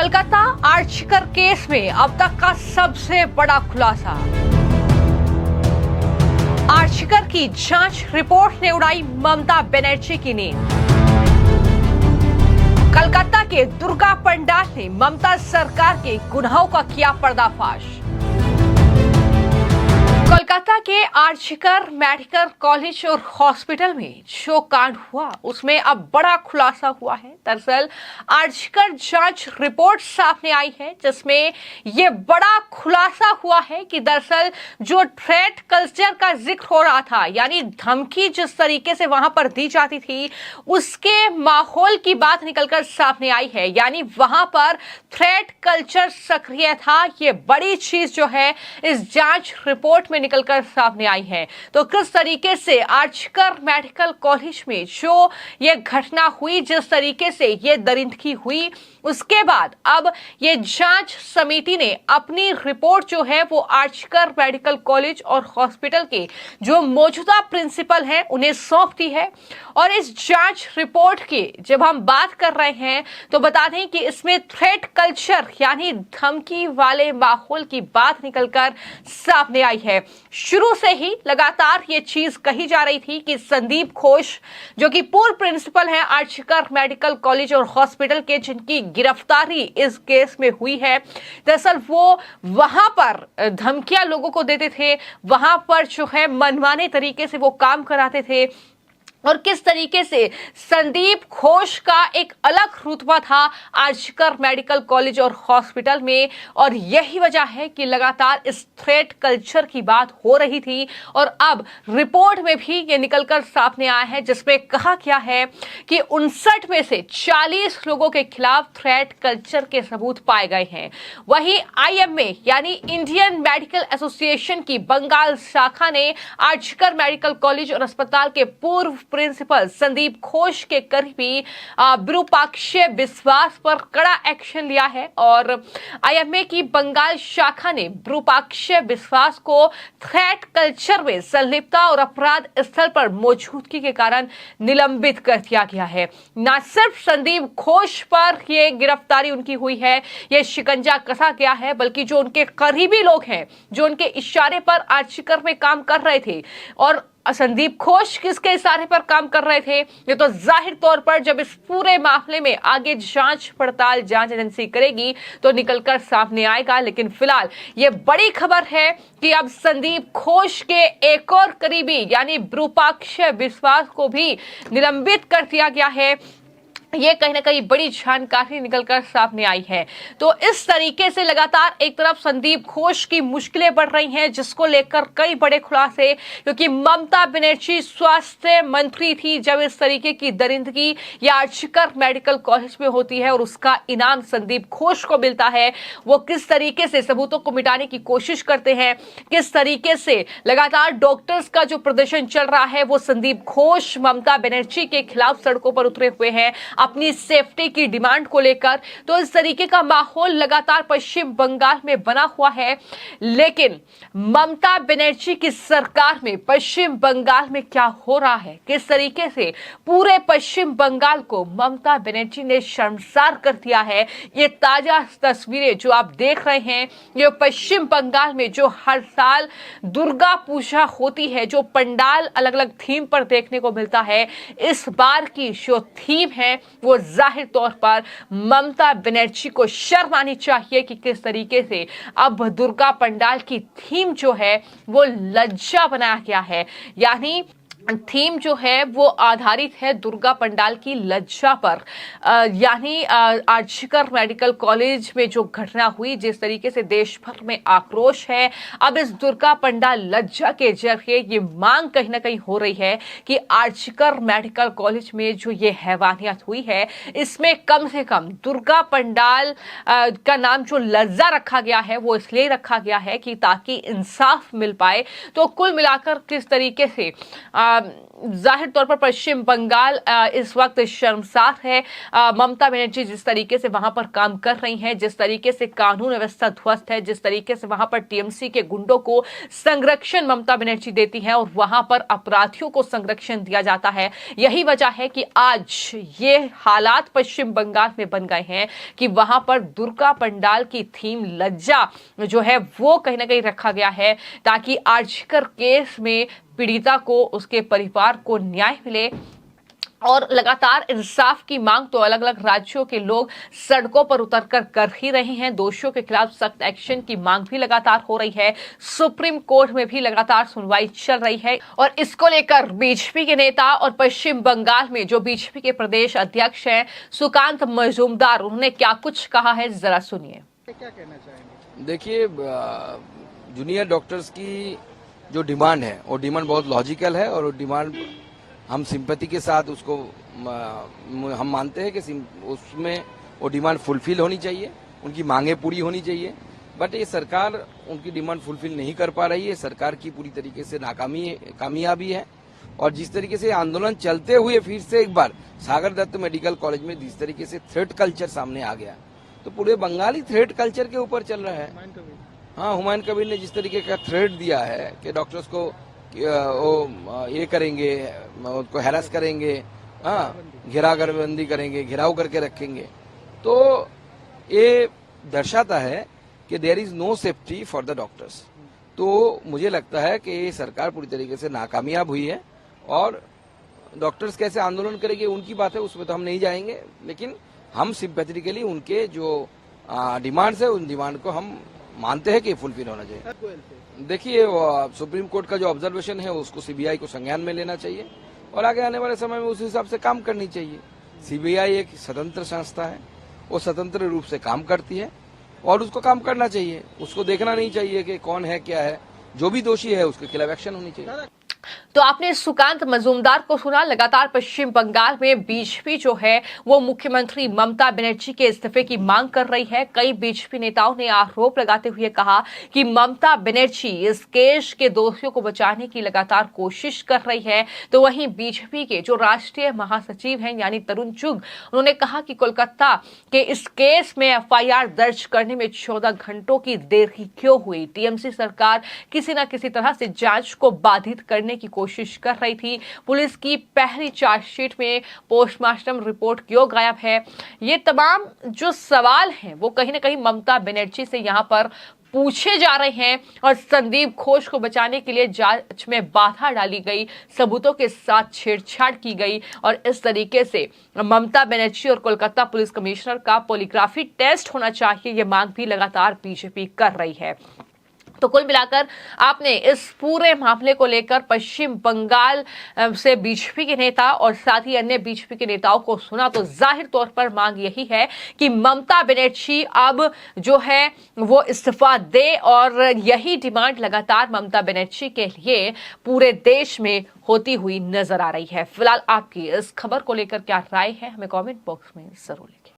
Kolkata आर्चिकर case में अब तक का सबसे बड़ा खुलासा। आर्चिकर की जांच रिपोर्ट ने उड़ाई ममता बनर्जी की नींद। कोलकाता के दुर्गा पंडाल ने ममता सरकार के गुनाहों का किया पर्दाफाश। कोलकाता के आर्चिकर मेडिकल कॉलेज और हॉस्पिटल में जो कांड हुआ उसमें अब बड़ा खुलासा हुआ है। दरअसल आर्चिकर जांच रिपोर्ट सामने आई है जिसमें यह बड़ा खुलासा हुआ है कि दरअसल जो थ्रेट कल्चर का जिक्र हो रहा था, यानी धमकी जिस तरीके से वहां पर दी जाती थी, उसके माहौल की बात निकलकर सामने आई है। यानी वहां पर थ्रेट कल्चर सक्रिय था। ये बड़ी चीज जो है इस जांच रिपोर्ट में निकलकर सामने आई है। तो किस तरीके से आर्चिकर मेडिकल कॉलेज में जो ये घटना हुई, जिस तरीके से ये दरिंदगी हुई, उसके बाद अब ये जांच समिति ने अपनी रिपोर्ट जो है वो आर्चिकर मेडिकल कॉलेज और हॉस्पिटल के जो मौजूदा प्रिंसिपल हैं उन्हें सौंप दी है। और इस जांच रिपोर्ट की जब हम बात कर रहे हैं तो बता दें कि इसमें थ्रेट कल्चर यानी धमकी वाले माहौल की बात निकलकर सामने आई है। शुरू से ही लगातार ये चीज कही जा रही थी कि संदीप घोष जो कि पूर्व प्रिंसिपल हैं आर्चिकर मेडिकल कॉलेज और हॉस्पिटल के, जिनकी गिरफ्तारी इस केस में हुई है, दरअसल वो वहां पर धमकियां लोगों को देते थे, वहां पर जो है मनमाने तरीके से वो काम कराते थे। और किस तरीके से संदीप घोष का एक अलग रुतबा था आर्चिकर मेडिकल कॉलेज और हॉस्पिटल में। और यही वजह है कि लगातार इस थ्रेट कल्चर की बात हो रही थी। और अब रिपोर्ट में भी ये निकलकर सामने आया है जिसमें कहा गया है कि 59 में से 40 लोगों के खिलाफ थ्रेट कल्चर के सबूत पाए गए हैं। वहीं IMA यानी इंडियन मेडिकल एसोसिएशन की बंगाल शाखा ने आर्चिकर मेडिकल कॉलेज और अस्पताल के पूर्व प्रिंसिपल संदीप घोष के करीबी विरूपाक्ष विश्वास पर कड़ा एक्शन लिया है। और IMA की बंगाल शाखा ने विरूपाक्ष विश्वास को थ्रेट कल्चर में संलिप्तता और अपराध स्थल पर मौजूदगी के कारण निलंबित कर दिया गया है। न सिर्फ संदीप घोष पर यह गिरफ्तारी उनकी हुई है, यह शिकंजा कसा गया है, बल्कि जो उनके करीबी लोग हैं, जो उनके इशारे पर आर्चिकर में काम कर रहे थे। और संदीप घोष किसके इशारे पर काम कर रहे थे, ये तो जाहिर तौर पर जब इस पूरे मामले में आगे जांच पड़ताल जांच एजेंसी करेगी तो निकलकर सामने आएगा। लेकिन फिलहाल ये बड़ी खबर है कि अब संदीप घोष के एक और करीबी यानी विरूपाक्ष विश्वास को भी निलंबित कर दिया गया है। ये कहीं ना कहीं बड़ी जानकारी निकलकर सामने आई है। तो इस तरीके से लगातार एक तरफ संदीप घोष की मुश्किलें बढ़ रही हैं, जिसको लेकर कई बड़े खुलासे, क्योंकि ममता बनर्जी स्वास्थ्य मंत्री थी जब इस तरीके की दरिंदगी या आर्चिकर मेडिकल कॉलेज में होती है और उसका इनाम संदीप घोष को मिलता है। वो किस तरीके से सबूतों को मिटाने की कोशिश करते हैं, किस तरीके से लगातार डॉक्टर्स का जो प्रदर्शन चल रहा है वो संदीप घोष ममता बनर्जी के खिलाफ सड़कों पर उतरे हुए हैं अपनी सेफ्टी की डिमांड को लेकर। तो इस तरीके का माहौल लगातार पश्चिम बंगाल में बना हुआ है। लेकिन ममता बनर्जी की सरकार में पश्चिम बंगाल में क्या हो रहा है, किस तरीके से पूरे पश्चिम बंगाल को ममता बनर्जी ने शर्मसार कर दिया है, ये ताजा तस्वीरें जो आप देख रहे हैं, ये पश्चिम बंगाल में जो हर साल दुर्गा पूजा होती है, जो पंडाल अलग अलग थीम पर देखने को मिलता है, इस बार की जो थीम है वो जाहिर तौर पर ममता बनर्जी को शर्म आनी चाहिए कि किस तरीके से अब दुर्गा पंडाल की थीम जो है वो लज्जा बनाया गया है। यानी थीम जो है वो आधारित है दुर्गा पंडाल की लज्जा पर। यानी आर्चिकर मेडिकल कॉलेज में जो घटना हुई, जिस तरीके से देश भर में आक्रोश है, अब इस दुर्गा पंडाल लज्जा के जरिए ये मांग कहीं ना कहीं हो रही है कि आर्चिकर मेडिकल कॉलेज में जो ये हैवानियत हुई है इसमें कम से कम दुर्गा पंडाल का नाम जो लज्जा रखा गया है वो इसलिए रखा गया है कि ताकि इंसाफ मिल पाए। तो कुल मिलाकर किस तरीके से जाहिर तौर पर पश्चिम बंगाल इस वक्त शर्मसार है। ममता बनर्जी जिस तरीके से वहां पर काम कर रही हैं, जिस तरीके से कानून व्यवस्था ध्वस्त है, जिस तरीके से वहां पर टीएमसी के गुंडों को संरक्षण ममता बनर्जी देती है और वहां पर अपराधियों को संरक्षण दिया जाता है, यही वजह है कि आज ये हालात पश्चिम बंगाल में बन गए हैं कि वहां पर दुर्गा पंडाल की थीम लज्जा जो है वो कहीं ना कहीं रखा गया है, ताकि आर्जिकर केस में पीड़िता को, उसके परिवार को न्याय मिले। और लगातार इंसाफ की मांग तो अलग अलग राज्यों के लोग सड़कों पर उतरकर कर ही रहे हैं। दोषियों के खिलाफ सख्त एक्शन की मांग भी लगातार हो रही है। सुप्रीम कोर्ट में भी लगातार सुनवाई चल रही है और इसको लेकर बीजेपी के नेता और पश्चिम बंगाल में जो बीजेपी के प्रदेश अध्यक्ष हैं सुकांत मजूमदार, उन्होंने क्या कुछ कहा है, जरा सुनिए। क्या कहना चाहेंगे? देखिए, जूनियर डॉक्टर्स की जो डिमांड है वो डिमांड बहुत लॉजिकल है और वो डिमांड हम सिंपैथी के साथ उसको हम मानते हैं कि उसमें वो डिमांड फुलफिल होनी चाहिए, उनकी मांगे पूरी होनी चाहिए। बट ये सरकार उनकी डिमांड फुलफिल नहीं कर पा रही है। सरकार की पूरी तरीके से कामयाबी है और जिस तरीके से आंदोलन चलते हुए फिर से एक बार सागर दत्त मेडिकल कॉलेज में जिस तरीके से थ्रेट कल्चर सामने आ गया, तो पूरे बंगाली थ्रेट कल्चर के ऊपर चल रहा है। हाँ, हुमायूं कबीर ने जिस तरीके का थ्रेट दिया है कि डॉक्टर्स को वो ये करेंगे, उनको हैरास करेंगे, हाँ, घेराबंदी करेंगे, घेराव करके रखेंगे, तो ये दर्शाता है कि there is no safety for the doctors. तो मुझे लगता है कि ये सरकार पूरी तरीके से नाकामयाब हुई है और डॉक्टर्स कैसे आंदोलन करेंगे उनकी बात है, उसमें तो हम नहीं जाएंगे, लेकिन हम सिंपैथेटिकली उनके जो डिमांड्स है उन डिमांड को हम मानते हैं कि फुलफिल होना चाहिए। देखिए, सुप्रीम कोर्ट का जो ऑब्जर्वेशन है उसको सीबीआई को संज्ञान में लेना चाहिए और आगे आने वाले समय में उस हिसाब से काम करनी चाहिए। सीबीआई एक स्वतंत्र संस्था है, वो स्वतंत्र रूप से काम करती है और उसको काम करना चाहिए। उसको देखना नहीं चाहिए कि कौन है क्या है, जो भी दोषी है उसके खिलाफ एक्शन होनी चाहिए। तो आपने सुकांत मजूमदार को सुना। लगातार पश्चिम बंगाल में बीजेपी जो है वो मुख्यमंत्री ममता बनर्जी के इस्तीफे की मांग कर रही है। कई बीजेपी नेताओं ने आरोप लगाते हुए कहा कि ममता बनर्जी इस केस के दोषियों को बचाने की लगातार कोशिश कर रही है। तो वहीं बीजेपी के जो राष्ट्रीय महासचिव हैं यानी तरुण चुग, उन्होंने कहा कि कोलकाता के इस केस में एफआईआर दर्ज करने में 14 घंटों की देरी क्यों हुई। टीएमसी सरकार किसी न किसी तरह से जांच को बाधित करने की कोशिश कर रही थी। पुलिस की पहली चार्जशीट में पोस्टमार्टम रिपोर्ट क्यों गायब है। ये तमाम जो सवाल हैं वो कहीं ना कहीं ममता बनर्जी से यहां पर पूछे जा रहे हैं और संदीप घोष को बचाने के लिए जांच में बाधा डाली गई, सबूतों के साथ छेड़छाड़ की गई और इस तरीके से ममता बनर्जी और कोलकाता पुलिस कमिश्नर का पॉलीग्राफी टेस्ट होना चाहिए, ये मांग भी लगातार बीजेपी कर रही है। तो कुल मिलाकर आपने इस पूरे मामले को लेकर पश्चिम बंगाल से बीजेपी के नेता और साथ ही अन्य बीजेपी के नेताओं को सुना, तो जाहिर तौर पर मांग यही है कि ममता बनर्जी अब जो है वो इस्तीफा दे और यही डिमांड लगातार ममता बनर्जी के लिए पूरे देश में होती हुई नजर आ रही है। फिलहाल आपकी इस खबर को लेकर क्या राय है, हमें कमेंट बॉक्स में जरूर लिखें।